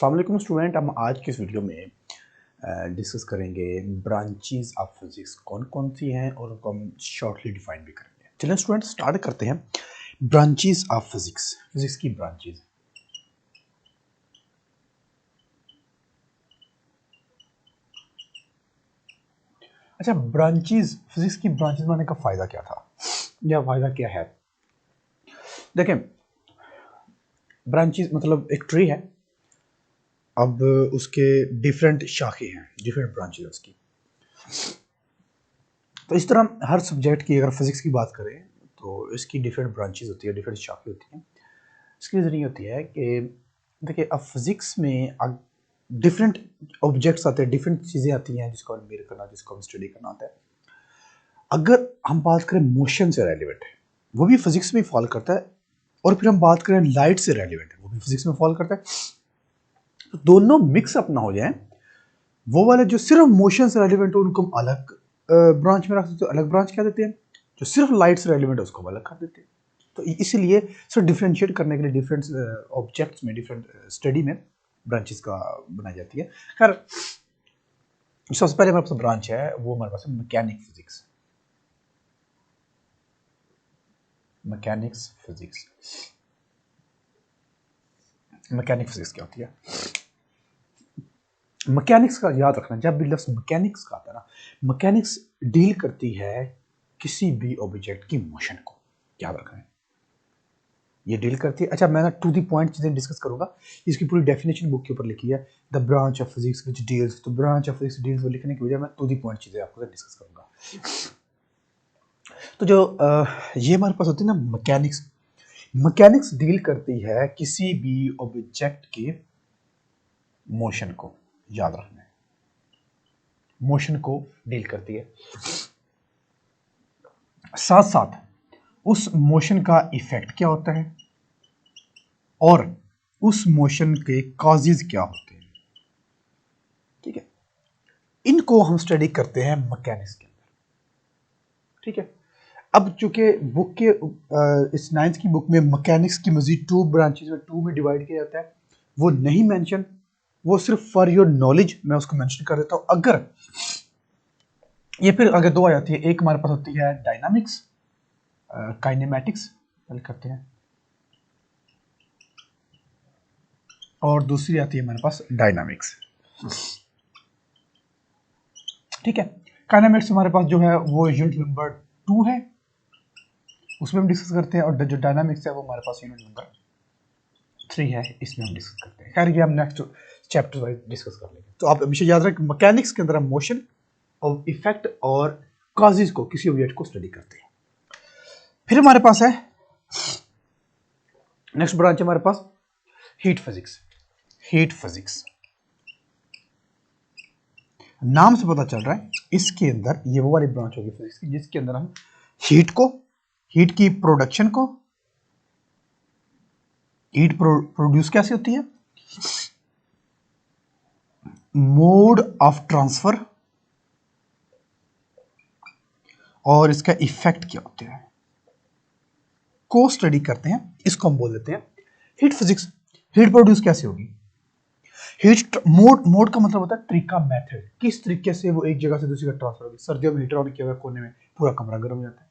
अस्सलाम वालेकुम स्टूडेंट। हम आज की इस वीडियो में डिस्कस करेंगे ब्रांचेस ऑफ फिजिक्स कौन कौन सी हैं और उनको हम शॉर्टली डिफाइन भी करेंगे। चलिए स्टूडेंट स्टार्ट करते हैं। ब्रांचेस ऑफ फिजिक्स, फिजिक्स की ब्रांचेस। अच्छा, ब्रांचेस, फिजिक्स की ब्रांचेस बनाने का फायदा क्या था या फायदा क्या है? देखें, ब्रांचेस मतलब एक ट्री है, अब उसके डिफरेंट शाखे हैं, डिफरेंट ब्रांचेस उसकी। तो इस तरह हर सब्जेक्ट की अगर फिजिक्स की बात करें तो इसकी डिफरेंट ब्रांचेस होती है, डिफरेंट शाखें होती हैं। इसकी वजह ये होती है कि देखिए, अब फिजिक्स में डिफरेंट ऑब्जेक्ट्स आते हैं, डिफरेंट चीज़ें आती हैं जिसको हम मेजर करना, जिसको हम स्टडी करना होता है। अगर हम बात करें मोशन से रेलिवेंट है, वो भी फिजिक्स में फॉल करता है, और फिर हम बात करें लाइट से रेलिवेंट है, वो भी फिजिक्स में फॉल करता है। तो दोनों मिक्स अप ना हो जाए, वो वाले जो सिर्फ मोशन से रेलिवेंट है उनको हम अलग ब्रांच में रख सकते हैं, अलग ब्रांच क्या देते हैं। जो सिर्फ लाइट से रेलिवेंट है उसको हम अलग कर देते हैं। तो इसीलिए सिर्फ डिफ्रेंशिएट करने के लिए डिफरेंट ऑब्जेक्ट्स में, डिफरेंट स्टडी में ब्रांचेस का बनाई जाती है। खैर, सबसे पहले हमारे पास ब्रांच है, वो हमारे पास है mechanic physics. Mechanics physics, mechanic physics क्या होती है? मैकेनिक्स का याद रखना, जब भी लफ्ज़ मैकेनिक्स का आता है ना, मैकेनिक्स डील करती है किसी भी ऑब्जेक्ट की मोशन को। याद रखना है, ये डील करती है। अच्छा, मैं ना टू द पॉइंट चीज़ें डिस्कस करूंगा। इसकी पूरी डेफिनेशन बुक के ऊपर लिखी है, the branch of physics which deals. तो ब्रांच ऑफ फिजिक्स डील्स वो लिखने की वजह मैं टू द पॉइंट चीज़ें आपको डिस्कस करूंगा। तो जो ये हमारे पास होती है ना मैकेनिक्स, मैकेनिक्स डील करती है किसी भी ऑब्जेक्ट के मोशन को। याद रखना है, मोशन को डील करती है, साथ साथ उस मोशन का इफेक्ट क्या होता है और उस मोशन के कॉजेज क्या होते हैं। ठीक है, इनको हम स्टडी करते हैं मैकेनिक्स के अंदर। ठीक है, अब चूंकि बुक के इस 9th की बुक में मैकेनिक्स की मजीद 2 ब्रांचेस में 2 में डिवाइड किया जाता है, वो नहीं मेंशन, वो सिर्फ फॉर योर नॉलेज मैं उसको मेंशन कर देता हूं। अगर ये फिर अगर 2 आ जाती है, एक हमारे पास होती है डायनामिक्स, काइनेमैटिक्स पहले करते हैं, और दूसरी आती है हमारे पास डायनामिक्स। ठीक है, काइनेमैटिक्स हमारे पास जो है वो यूनिट नंबर 2 है, उसमें हम डिस्कस करते हैं, और जो डायनामिक्स है वो हमारे पास यूनिट नंबर 3 है, इसमें हम डिस्कस करते हैं। खैर, ये हम नेक्स्ट चैप्टर वाइज डिस्कस कर लेंगे। तो आप हमेशा याद रखें, मैकेनिक्स के अंदर हम मोशन और इफेक्ट और कॉजेज को, किसी ऑब्जेक्ट को स्टडी करते हैं। फिर हमारे पास है नेक्स्ट ब्रांच हमारे पास हीट फिजिक्स। हीट फिजिक्स नाम से पता चल रहा है, इसके अंदर ये वो वाली ब्रांच होगी फिजिक्स की जिसके अंदर हम हीट को, हीट की प्रोडक्शन को, हीट प्रोड्यूस कैसे होती है, मोड ऑफ ट्रांसफर और इसका इफेक्ट क्या होते हैं को स्टडी करते हैं। इसको हम बोल देते हैं हीट फिजिक्स। हीट प्रोड्यूस कैसे होगी? हीट मोड, मोड का मतलब होता है तरीका, मेथड, किस तरीके से वो एक जगह से दूसरी जगह ट्रांसफर होगी। सर्दियों में हीटर ऑन किया हुआ कोने में पूरा कमरा गर्म हो जाता है,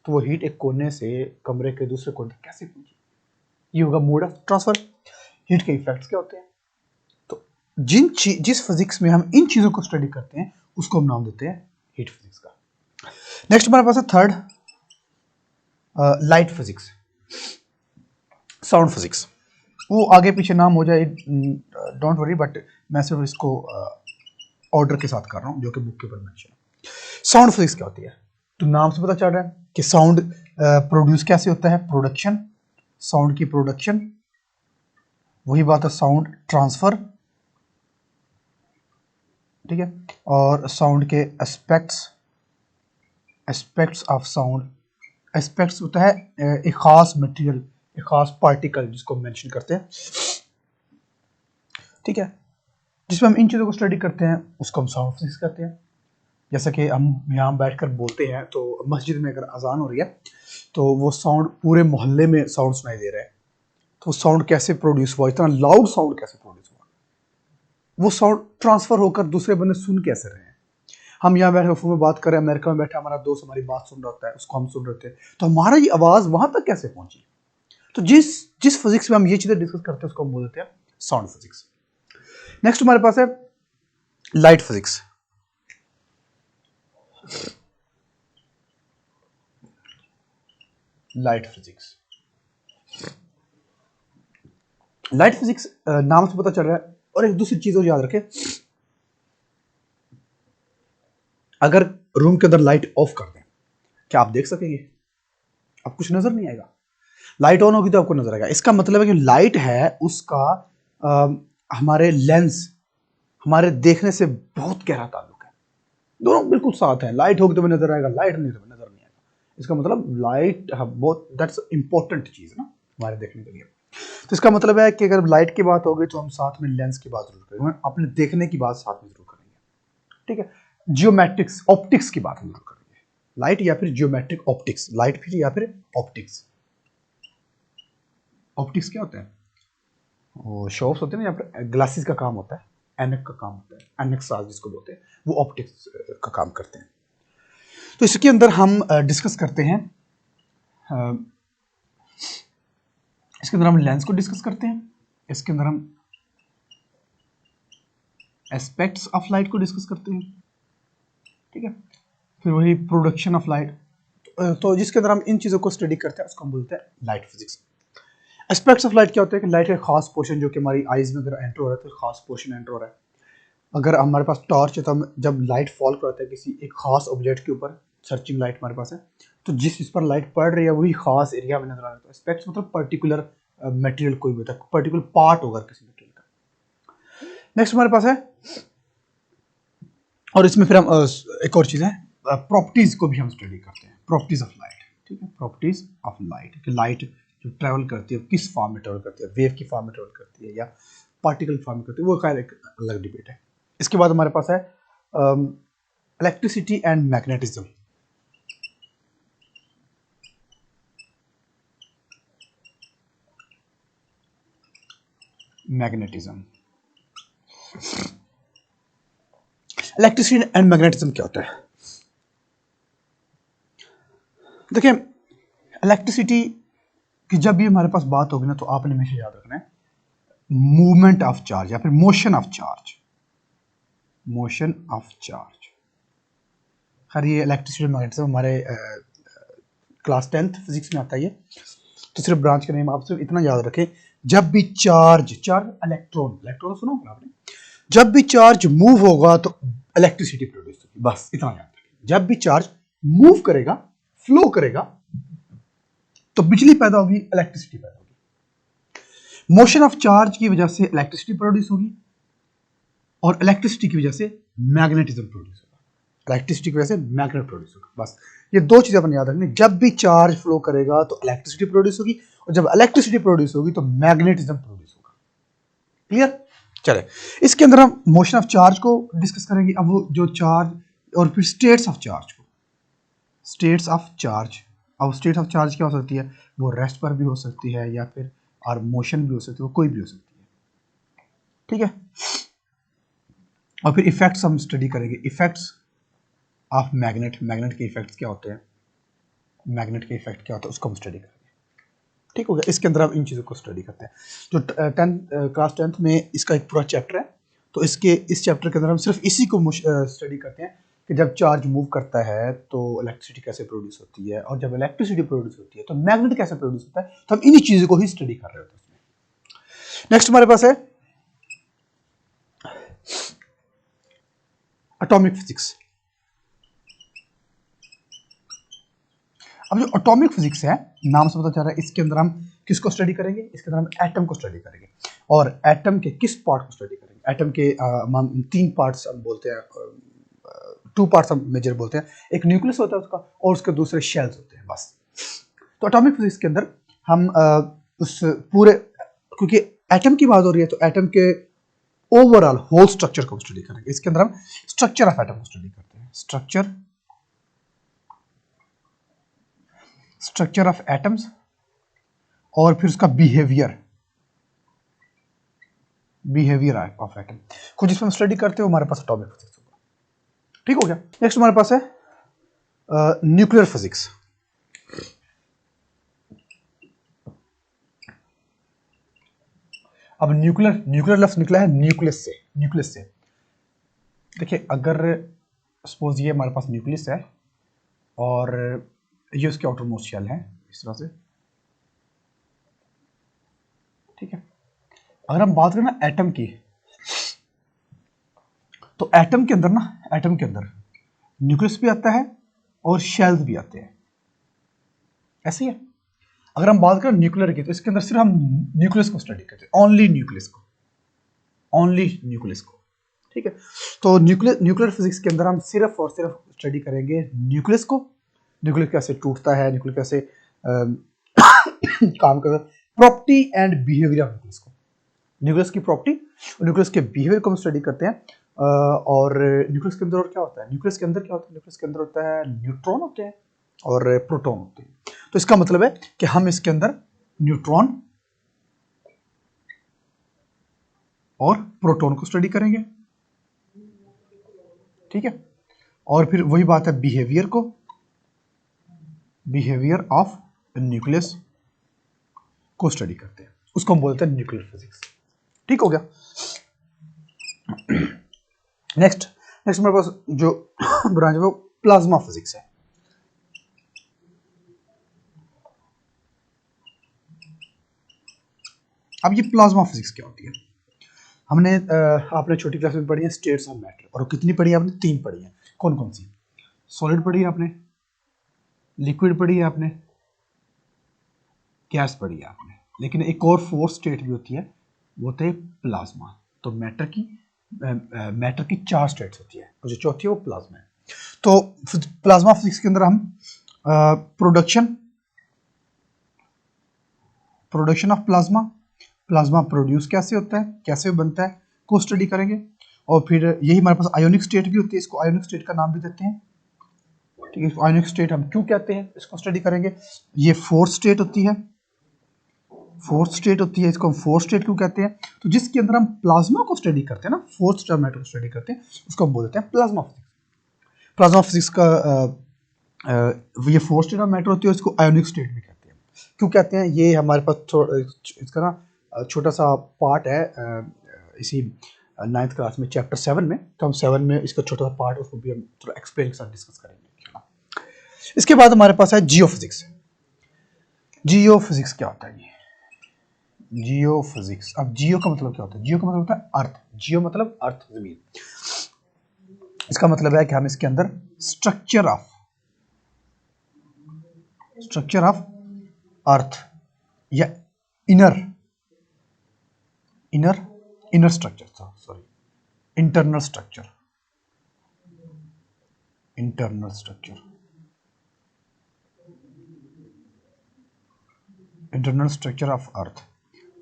तो वो हीट एक कोने से कमरे के दूसरे कोने तक कैसे पहुंची, ये होगा मोड ऑफ ट्रांसफर। हीट के इफेक्ट्स क्या होते हैं? तो जिस फिजिक्स में हम इन चीजों को स्टडी करते हैं उसको हम नाम देते हैं हीट फिजिक्स का। नेक्स्ट हमारे पास है third, light physics, sound physics. वो आगे पीछे नाम हो जाए, डोंट वरी, बट मैं सिर्फ इसको ऑर्डर के साथ कर रहा हूं जो कि बुक के ऊपर मेंशन है। साउंड फिजिक्स क्या होती है? तो नाम से पता चल रहा है कि साउंड प्रोड्यूस कैसे होता है, प्रोडक्शन, साउंड की प्रोडक्शन, वही बात है साउंड ट्रांसफर। ठीक है, और साउंड के aspects, aspects of sound, aspects होता है एक खास मटेरियल, एक खास पार्टिकल जिसको मेंशन करते हैं। ठीक है, जिसमें हम इन चीज़ों को स्टडी करते हैं उसको हम साउंड फिजिक्स कहते हैं। जैसा कि हम यहाँ बैठकर बोलते हैं, तो मस्जिद में अगर अजान हो रही है तो वो साउंड पूरे मोहल्ले में साउंड सुनाई दे रहा है, तो साउंड कैसे प्रोड्यूस हुआ, इतना लाउड साउंड कैसे प्रोड्यूस हुआ, वो साउंड ट्रांसफर होकर दूसरे बंदे सुन कैसे रहे हैं। हम यहाँ बैठे फोन में बात कर रहे हैं, अमेरिका में बैठा हमारा दोस्त हमारी बात सुन रहा होता है, उसको हम सुन रहे होते हैं, तो हमारा ये आवाज वहां तक कैसे पहुंची। तो जिस जिस फिजिक्स में हम ये चीजें डिस्कस करते हैं उसको हम बोलते हैं साउंड फिजिक्स। नेक्स्ट हमारे पास है light physics. Light physics, light physics नाम से पता चल रहा है। और एक दूसरी चीज और याद रखें, अगर रूम के अंदर लाइट ऑफ कर दें, क्या आप देख सकेंगे? अब कुछ नजर नहीं आएगा। लाइट ऑन होगी तो आपको नजर आएगा। इसका मतलब है कि लाइट है उसका हमारे लेंस, हमारे देखने से बहुत गहरा ताल्लुक है। दोनों बिल्कुल साथ हैं। लाइट होगी तो भी नजर आएगा, लाइट नहीं तो भी नजर नहीं आएगा। इसका मतलब लाइट बहुत दैट्स इंपॉर्टेंट चीज ना हमारे देखने के लिए। तो इसका मतलब है कि अगर लाइट की बात होगी तो हम साथ में लेंस की बात जरूर करेंगे, अपने देखने की बात साथ में जरूर करेंगे। ठीक है, जियोमेट्रिक्स ऑप्टिक्स की बात हम जरूर करेंगे। लाइट या फिर जियोमेट्रिक ऑप्टिक्स, लाइट फिर या फिर ऑप्टिक्स। ऑप्टिक्स क्या होता है? वो शॉप्स होते हैं ना, यहाँ पर ग्लासेस का काम होता है, एनक का काम होता है, एनक साज जिसको बोलते हैं, वो ऑप्टिक्स का काम करते हैं। तो इसके अंदर हम डिस्कस करते हैं, इसके अंदर हम लेंस को डिस्कस करते हैं, इसके अंदर हम एस्पेक्ट्स ऑफ लाइट को डिस्कस करते हैं। ठीक है, फिर वही प्रोडक्शन ऑफ लाइट। तो जिसके अंदर हम इन चीज़ों को स्टडी करते हैं उसको हम बोलते हैं light physics. Aspects of light क्या होता है कि लाइट का खास पोर्शन जो कि हमारी आइज में अगर एंटर हो रहा है तो खास पोर्शन एंटर हो रहा है। अगर हमारे पास टॉर्च है तो हम जब लाइट फॉल करता है किसी एक खास ऑब्जेक्ट के ऊपर, सर्चिंग लाइट हमारे पास है, तो जिस पर लाइट पड़ रही है वही खास एरिया में नजर आ रहा है। तो एस्पेक्ट्स मतलब पर्टिकुलर मटेरियल कोई भी होता है, पर्टिकुलर पार्ट होगा किसी मटेरियल का। नेक्स्ट हमारे पास है, और इसमें फिर हम एक और चीज़ है, प्रॉपर्टीज को भी हम स्टडी करते हैं, प्रॉपर्टीज ऑफ लाइट। ठीक है, प्रॉपर्टीज ऑफ लाइट कि लाइट जो ट्रैवल करती है किस फॉर्म में ट्रैवल करती है, वेव की फॉर्म में ट्रैवल करती है या पार्टिकल फॉर्म में करती है, वो खैर एक अलग डिबेट है। इसके बाद हमारे पास है electricity and magnetism. Magnetism, electricity and magnetism क्या होता है? देखिए, इलेक्ट्रिसिटी की जब भी हमारे पास बात होगी ना तो आपने हमेशा याद रखना है मूवमेंट ऑफ चार्ज या फिर motion of charge, motion of charge. खैर ये इलेक्ट्रिसिटी मैग्नेटिज्म हमारे क्लास 10th फिजिक्स में आता है। ये तो सिर्फ ब्रांच का नेम आप सिर्फ इतना याद रखें, जब भी चार्ज इलेक्ट्रॉन, इलेक्ट्रॉन सुनो आपने, जब भी चार्ज मूव होगा तो इलेक्ट्रिसिटी प्रोड्यूस होगी, बस इतना याद रखें। जब भी चार्ज मूव करेगा, फ्लो करेगा, तो बिजली पैदा होगी, इलेक्ट्रिसिटी पैदा होगी। मोशन ऑफ चार्ज की वजह से इलेक्ट्रिसिटी प्रोड्यूस होगी और इलेक्ट्रिसिटी की वजह से मैग्नेटिज्म प्रोड्यूस होगा, इलेक्ट्रिसिटी की वजह से मैग्नेट प्रोड्यूस होगा। बस ये दो चीजें अपन याद रखनी, जब भी चार्ज फ्लो करेगा तो इलेक्ट्रिसिटी प्रोड्यूस होगी और जब इलेक्ट्रिसिटी प्रोड्यूस होगी तो मैग्नेटिज्म प्रोड्यूस होगा। क्लियर? चले, इसके अंदर हम मोशन ऑफ चार्ज को डिस्कस करेंगे। अब वो जो चार्ज और फिर स्टेट्स ऑफ चार्ज को, स्टेट्स ऑफ चार्ज। अब स्टेट ऑफ चार्ज क्या हो सकती है? वो रेस्ट पर भी हो सकती है या फिर और मोशन भी हो सकती है, वो कोई भी हो सकती है। ठीक है, और फिर इफेक्ट्स हम स्टडी करेंगे, इफेक्ट्स ऑफ मैग्नेट, मैग्नेट के इफेक्ट्स क्या होते हैं, मैग्नेट के इफेक्ट क्या होता है उसको हम स्टडी करेंगे। ठीक हो गया, इसके अंदर हम इन चीज़ों को स्टडी करते हैं। जो क्लास 10th में इसका एक पूरा चैप्टर है, तो इस चैप्टर के अंदर हम सिर्फ इसी को स्टडी करते हैं कि जब चार्ज मूव करता है तो इलेक्ट्रिसिटी कैसे प्रोड्यूस होती है और जब इलेक्ट्रिसिटी प्रोड्यूस होती है तो मैग्नेट कैसे प्रोड्यूस होता है। तो हम इन्हीं चीज़ों को ही स्टडी कर रहे होते हैं। नेक्स्ट हमारे पास है एटॉमिक फिजिक्स। अब जो एटॉमिक फिजिक्स है, नाम से पता चल रहा है, इसके अंदर हम किसको स्टडी करेंगे? इसके अंदर हम एटम को स्टडी करेंगे और एटम के किस पार्ट को स्टडी करेंगे? एटम के हम 3 पार्ट्स हम बोलते हैं, 2 पार्ट्स हम मेजर बोलते हैं। एक न्यूक्लियस होता है उसका और उसके दूसरे शेल्स होते हैं, बस। तो एटॉमिक फिजिक्स के अंदर हम उस पूरे, क्योंकि एटम की बात हो रही है तो एटम के ओवरऑल होल स्ट्रक्चर को स्टडी करेंगे। इसके अंदर हम स्ट्रक्चर ऑफ एटम को स्टडी करते हैं, स्ट्रक्चर ऑफ एटम्स और फिर उसका बिहेवियर, बिहेवियर ऑफ एटम। खुद जिसमें हम स्टडी करते हो हमारे पास एटॉमिक फिजिक्स होगा। ठीक हो गया। नेक्स्ट हमारे पास है न्यूक्लियर फिजिक्स। अब न्यूक्लियर लफ्ज निकला है न्यूक्लियस से। देखिए अगर सपोज ये हमारे पास न्यूक्लियस है और ये उसके आउटर मोस्ट शेल है इस तरह से, ठीक है। अगर हम बात करें ना एटम की, तो एटम के अंदर न्यूक्लियस भी आता है और शेल्स भी आते हैं, ऐसे ही है। अगर हम बात करें न्यूक्लियर की, तो इसके अंदर सिर्फ हम न्यूक्लियस को स्टडी करते हैं, ओनली न्यूक्लियस को, ठीक है। तो न्यूक्लियर फिजिक्स के अंदर हम सिर्फ और सिर्फ स्टडी करेंगे न्यूक्लियस को, न्यूक्लियस कैसे टूटता है, न्यूक्लियस कैसे काम करता है, property and behaviour of nucleus को, न्यूक्लियस की प्रॉपर्टी और न्यूक्लियस के बिहेवियर को हम स्टडी करते हैं। और न्यूक्लियस के अंदर और क्या होता है, न्यूक्लियस के अंदर होता है न्यूट्रॉन होते हैं और प्रोटॉन होते हैं। तो इसका मतलब है कि हम इसके अंदर न्यूट्रॉन और प्रोटॉन को स्टडी करेंगे, ठीक है। और फिर वही बात है बिहेवियर ऑफ न्यूक्लियस को स्टडी करते हैं, उसको हम बोलते हैं न्यूक्लियर फिजिक्स। ठीक हो गया। नेक्स्ट हमारे पास जो ब्रांच है वो प्लाज्मा फिजिक्स है। अब ये प्लाज्मा फिजिक्स क्या होती है, हमने आपने छोटी क्लास में पढ़ी है स्टेट्स ऑफ मैटर, और कितनी पढ़ी है आपने, 3 पढ़ी है। कौन कौन सी, सॉलिड पढ़ी है आपने, लिक्विड पढ़ी है आपने, गैस पढ़ी है आपने, लेकिन एक और 4th स्टेट भी होती है, वो होता है प्लाज्मा। तो मैटर की 4 स्टेट्स होती है, और जो चौथी है वो प्लाज्मा है। तो प्लाज्मा फिजिक्स के अंदर हम प्रोडक्शन ऑफ प्लाज्मा प्रोड्यूस कैसे होता है, कैसे बनता है, को स्टडी करेंगे। और फिर यही हमारे पास आयोनिक स्टेट भी होती है, इसको आयोनिक स्टेट का नाम भी देते हैं, ठीक है। आयोनिक स्टेट हम क्यों कहते हैं, इसको स्टडी करेंगे। ये 4th स्टेट होती है, इसको हम 4th स्टेट क्यों कहते हैं, तो जिसके अंदर हम प्लाज्मा को स्टडी करते हैं ना, 4th स्टेट मैटर को स्टडी करते हैं, उसको हम बोलते हैं प्लाज्मा फिजिक्स का ये 4th स्टेट ऑफ मैटर होती है, इसको आयोनिक स्टेट भी कहते हैं। क्यों कहते हैं, ये हमारे पास इसका ना छोटा सा पार्ट है इसी 9th क्लास में चैप्टर 7 में, तो हम 7 में इसका छोटा सा पार्ट, उसको भी हम थोड़ा एक्सप्लेन के साथ डिस्कस करेंगे। इसके बाद हमारे पास है जियोफिजिक्स। जियोफिजिक्स क्या होता है, ये जियोफिजिक्स। अब जियो का मतलब क्या होता है, जियो का मतलब होता है अर्थ, जियो मतलब अर्थ, जमीन। इसका मतलब है कि हम इसके अंदर स्ट्रक्चर ऑफ या inner structure, sorry internal structure of earth,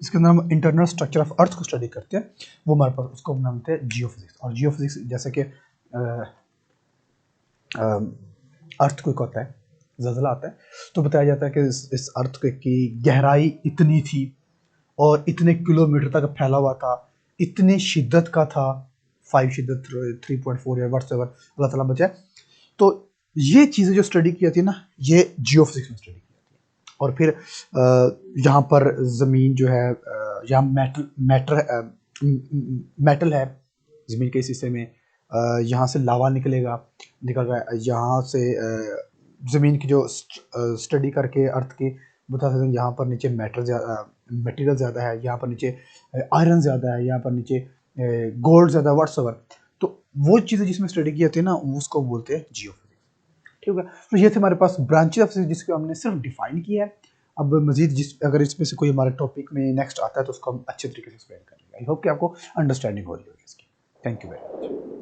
इसके अंदर हम इंटरनल स्ट्रक्चर ऑफ अर्थ को स्टडी करते हैं, वो हमारे पास, उसको हम नामते हैं जियोफिजिक्स। और जियोफिजिक्स जैसे कि अर्थ को होता है, ज़लज़ला आता है, तो बताया जाता है कि इस अर्थ की गहराई इतनी थी और इतने किलोमीटर तक फैला हुआ था, इतनी शिद्दत का था, 5 शिद्दत 3.4 या व्हाट्सएवर अल्लाह ताला बचाए। तो ये चीज़ें जो स्टडी की जाती है ना, ये जियोफिजिक्स में स्टडी की जाती है। और फिर यहाँ पर ज़मीन जो है, यहाँ मेटल है ज़मीन के इस हिस्से में, यहाँ से लावा निकल रहा है, यहाँ से ज़मीन की जो स्टडी करके अर्थ की बता सकते हैं, यहाँ पर नीचे मटेरियल ज़्यादा है, यहाँ पर नीचे आयरन ज़्यादा है, यहाँ पर नीचे गोल्ड ज़्यादा है, व्हाट्सएवर। तो वो चीज़ें जिसमें स्टडी की जाती है ना, उसको बोलते हैं जियोफिजिक्स। ठीक है। तो ये थे हमारे पास ब्रांचेस ऑफ फिजिक्स, जिसको हमने सिर्फ डिफाइन किया है। अब मजीद अगर इसमें से कोई हमारे टॉपिक में नेक्स्ट आता है, तो उसको हम अच्छे तरीके से एक्सप्लेन करेंगे। आई होप कि आपको अंडरस्टैंडिंग हो रही होगी इसकी। Thank you very much.